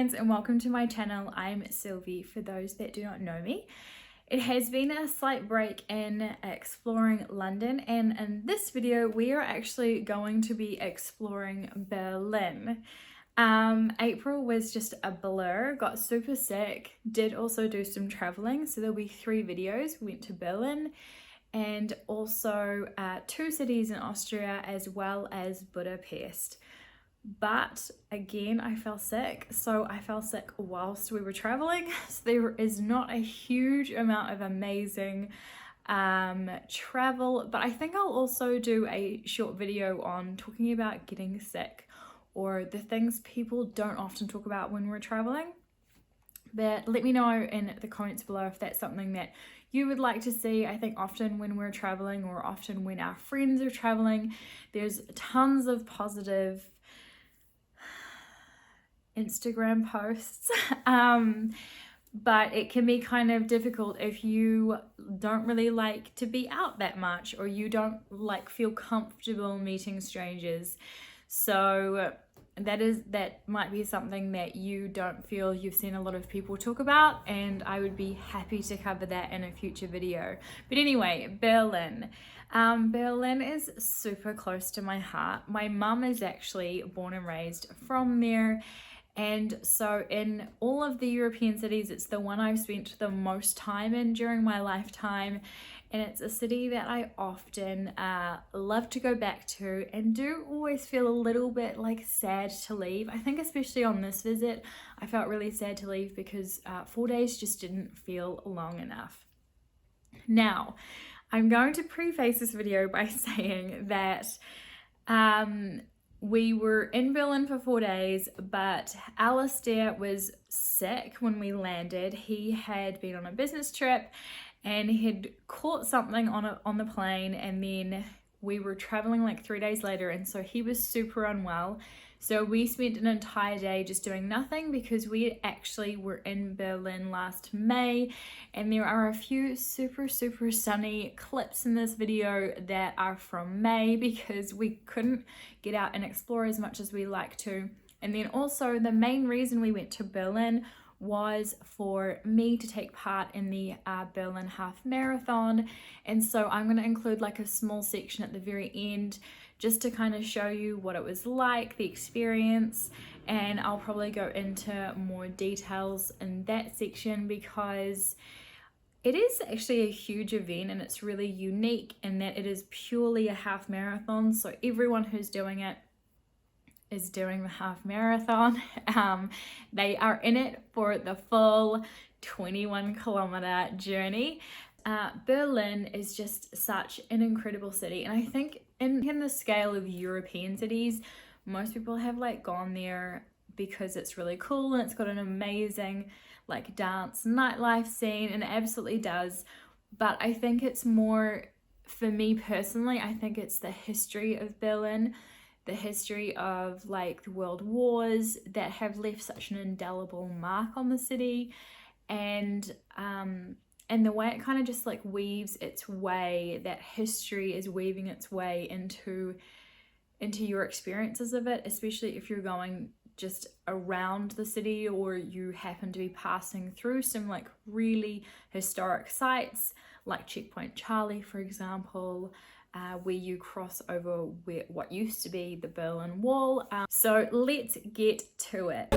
sunshines, and welcome to my channel. I'm Sylvie, for those that do not know me. It has been a slight break in exploring London, and in this video we are actually going to be exploring Berlin. April was just a blur, got super sick, did also do some traveling, so there'll be 3 videos. We went to Berlin and also 2 cities in Austria as well as Budapest. But again, I fell sick. So I fell sick whilst we were traveling. So there is not a huge amount of amazing travel, but I think I'll also do a short video on talking about getting sick or the things people don't often talk about when we're traveling. But let me know in the comments below if that's something that you would like to see. I think often when we're traveling, or often when our friends are traveling, there's tons of positive Instagram posts, but it can be kind of difficult if you don't really like to be out that much, or you don't feel comfortable meeting strangers. So that might be something that you don't feel you've seen a lot of people talk about, and I would be happy to cover that in a future video. But anyway, Berlin. Berlin is super close to my heart. My mum is actually born and raised from there. And so in all of the European cities, it's the one I've spent the most time in during my lifetime. And it's a city that I often love to go back to, and do always feel a little bit sad to leave. I think especially on this visit, I felt really sad to leave because 4 days just didn't feel long enough. Now, I'm going to preface this video by saying that we were in Berlin for 4 days, but Alistair was sick when we landed. He had been on a business trip and he had caught something on the plane, and then we were traveling 3 days later, and so he was super unwell. So we spent an entire day just doing nothing, because we actually were in Berlin last May, and there are a few super sunny clips in this video that are from May because we couldn't get out and explore as much as we like to. And then also the main reason we went to Berlin was for me to take part in the Berlin Half Marathon, and so I'm going to include a small section at the very end just to kind of show you what it was like, the experience, and I'll probably go into more details in that section because it is actually a huge event, and it's really unique in that it is purely a half marathon, so everyone who's doing it is doing the half marathon. They are in it for the full 21-kilometer journey. Berlin is just such an incredible city, and I think in the scale of European cities, most people have gone there because it's really cool and it's got an amazing dance nightlife scene, and it absolutely does. But I think it's more, for me personally, I think it's the history of Berlin, the history of the world wars that have left such an indelible mark on the city, and the way it kind of just weaves its way, that history is weaving its way into your experiences of it, especially if you're going just around the city, or you happen to be passing through some really historic sites like Checkpoint Charlie, for example, where you cross over what used to be the Berlin Wall. So let's get to it.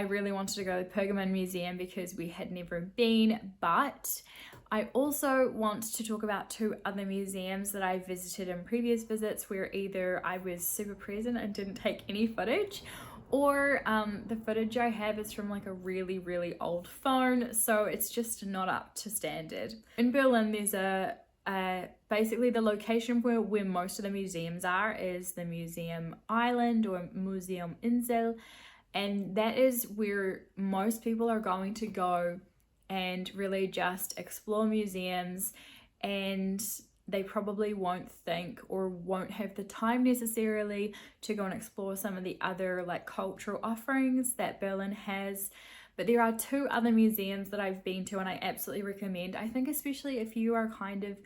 really wanted to go to the Pergamon Museum because we had never been, but I also want to talk about 2 other museums that I visited in previous visits where either I was super present and didn't take any footage, or the footage I have is from like a really, really old phone, so it's just not up to standard. In Berlin, there's basically the location where most of the museums are is the Museum Island or Museum Insel, and that is where most people are going to go and really just explore museums, and they probably won't think or won't have the time necessarily to go and explore some of the other like cultural offerings that Berlin has. But there are 2 other museums that I've been to and I absolutely recommend. I think especially if you are kind of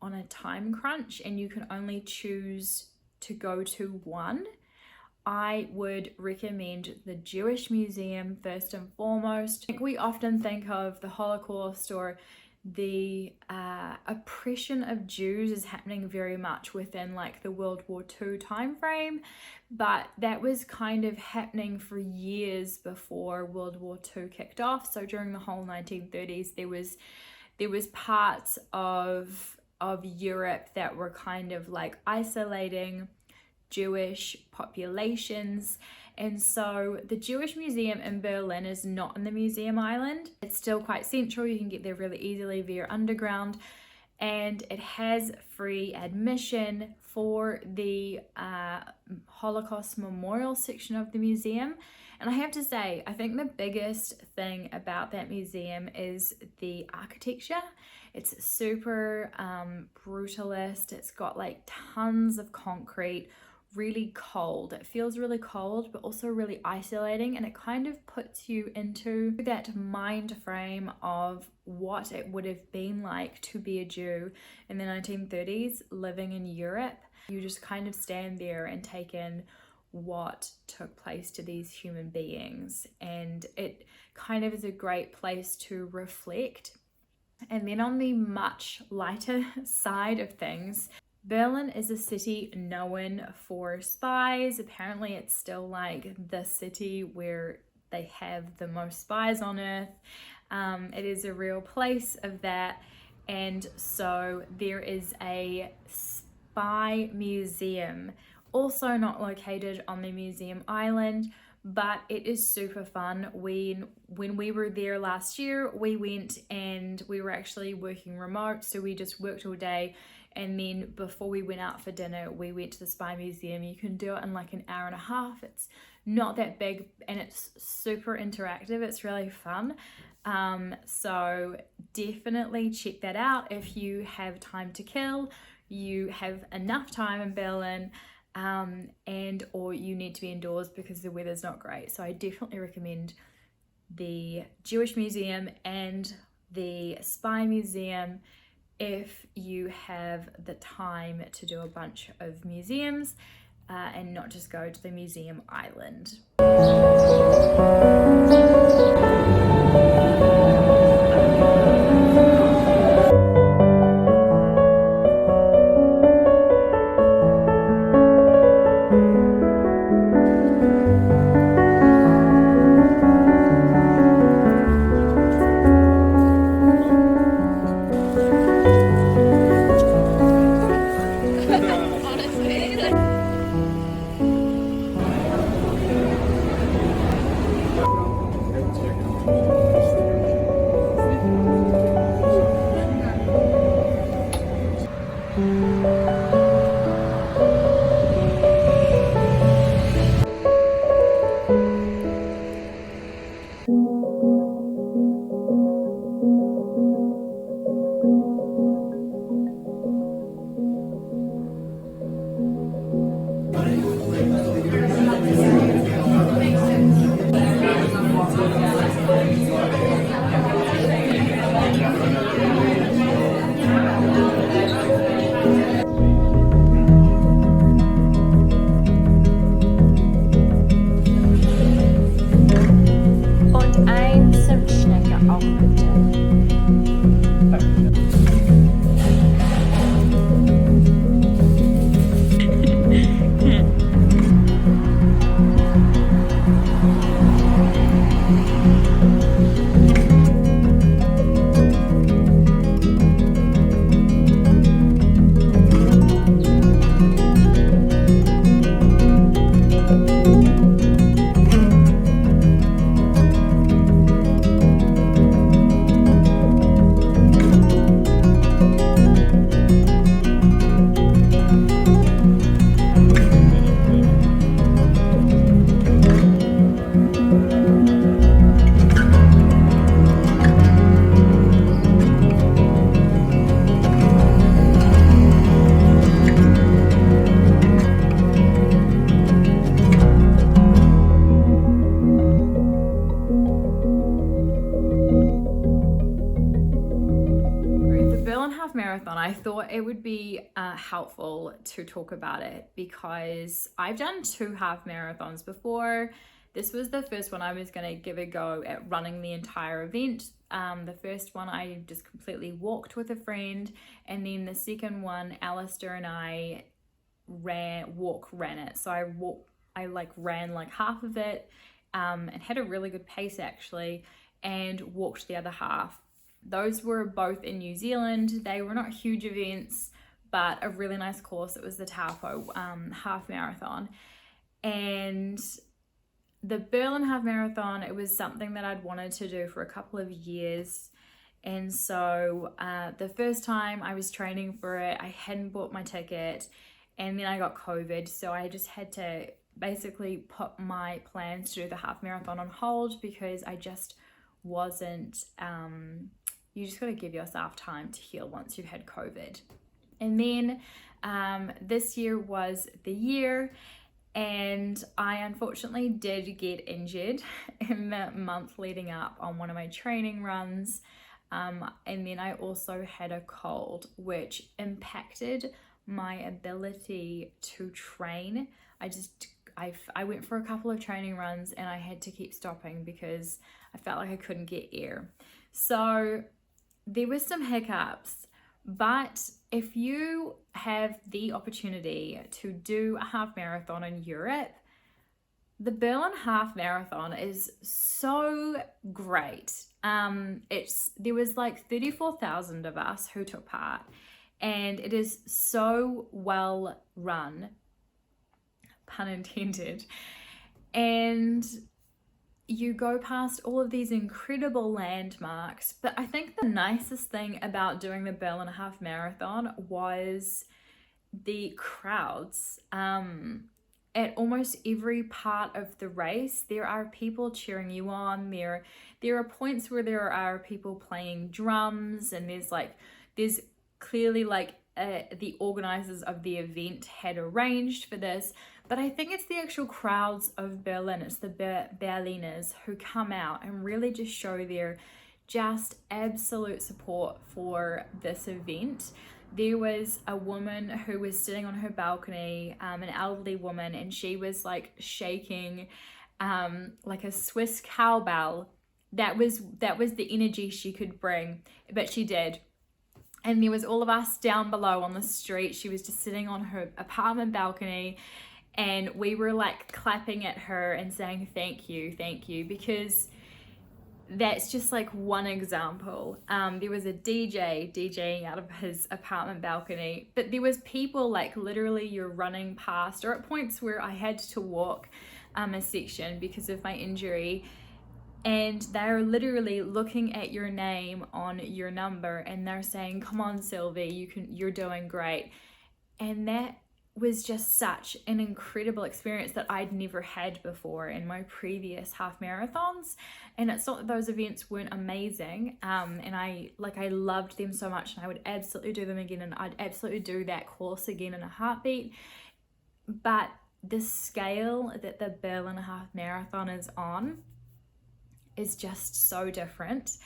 on a time crunch and you can only choose to go to one, I would recommend the Jewish Museum first and foremost. I think we often think of the Holocaust or the oppression of Jews is happening very much within like the World War II time frame, but that was kind of happening for years before World War II kicked off. So during the whole 1930s, there was parts of Europe that were kind of like isolating Jewish populations. And so the Jewish Museum in Berlin is not in the Museum Island. It's still quite central. You can get there really easily via underground, and it has free admission for the Holocaust Memorial section of the museum. And I have to say, I think the biggest thing about that museum is the architecture. It's super brutalist. It's got like tons of concrete, really cold. It feels really cold, but also really isolating, and it kind of puts you into that mind frame of what it would have been like to be a Jew in the 1930s living in Europe. You just kind of stand there and take in what took place to these human beings, and it kind of is a great place to reflect. And then on the much lighter side of things, Berlin is a city known for spies. Apparently it's still like the city where they have the most spies on earth. It is a real place of that. And so there is a spy museum, also not located on the Museum Island, but it is super fun. When we were there last year, we went and we were actually working remote, so we just worked all day, and then before we went out for dinner, we went to the Spy Museum. You can do it in like an hour and a half. It's not that big and it's super interactive. It's really fun. So definitely check that out if you have time to kill, you have enough time in Berlin, and or you need to be indoors because the weather's not great. So I definitely recommend the Jewish Museum and the Spy Museum if you have the time to do a bunch of museums and not just go to the Museum Island. half marathon, I thought it would be helpful to talk about it because I've done 2 half marathons before. This was the first one I was going to give a go at running the entire event. The first one I just completely walked with a friend, and then the second one, Alistair and I ran it. So I ran like half of it, and had a really good pace actually, and walked the other half. Those were both in New Zealand. They were not huge events, but a really nice course. It was the Taupo half marathon. And the Berlin half marathon, it was something that I'd wanted to do for a couple of years. And so the first time I was training for it, I hadn't bought my ticket, and then I got COVID. So I just had to basically put my plans to do the half marathon on hold because I just wasn't, you just got to give yourself time to heal once you've had COVID. And then this year was the year, and I unfortunately did get injured in the month leading up on one of my training runs. And then I also had a cold, which impacted my ability to train. I went for a couple of training runs and I had to keep stopping because I felt like I couldn't get air. So there were some hiccups, but if you have the opportunity to do a half marathon in Europe, the Berlin half marathon is so great. There was like 34,000 of us who took part, and it is so well run, pun intended, and you go past all of these incredible landmarks. But I think the nicest thing about doing the Berlin half marathon was the crowds. At almost every part of the race, there are people cheering you on. There are points where there are people playing drums, and there's clearly the organizers of the event had arranged for this. But I think it's the actual crowds of Berlin, it's the Berliners who come out and really just show their just absolute support for this event. There was a woman who was sitting on her balcony, an elderly woman, and she was like shaking like a Swiss cowbell. That was the energy she could bring, but she did. And there was all of us down below on the street. She was just sitting on her apartment balcony, and we were like clapping at her and saying thank you, because that's just like one example. There was a DJ DJing out of his apartment balcony, but there was people like literally you're running past, or at points where I had to walk a section because of my injury, and they're literally looking at your name on your number and they're saying, come on Sylvie, you're doing great. And that was just such an incredible experience that I'd never had before in my previous half marathons. And it's not that those events weren't amazing, and I loved them so much, and I would absolutely do them again, and I'd absolutely do that course again in a heartbeat. But the scale that the Berlin half marathon is on is just so different,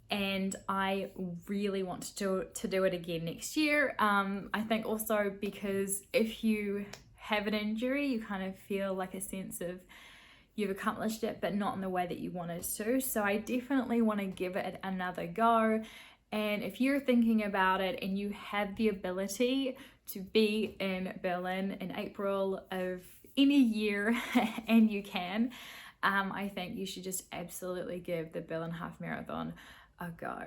and I really want to do it again next year. I think also because if you have an injury, you kind of feel like a sense of you've accomplished it, but not in the way that you wanted to. So I definitely want to give it another go. And if you're thinking about it and you have the ability to be in Berlin in April of any year and you can, I think you should just absolutely give the Berlin half marathon a go.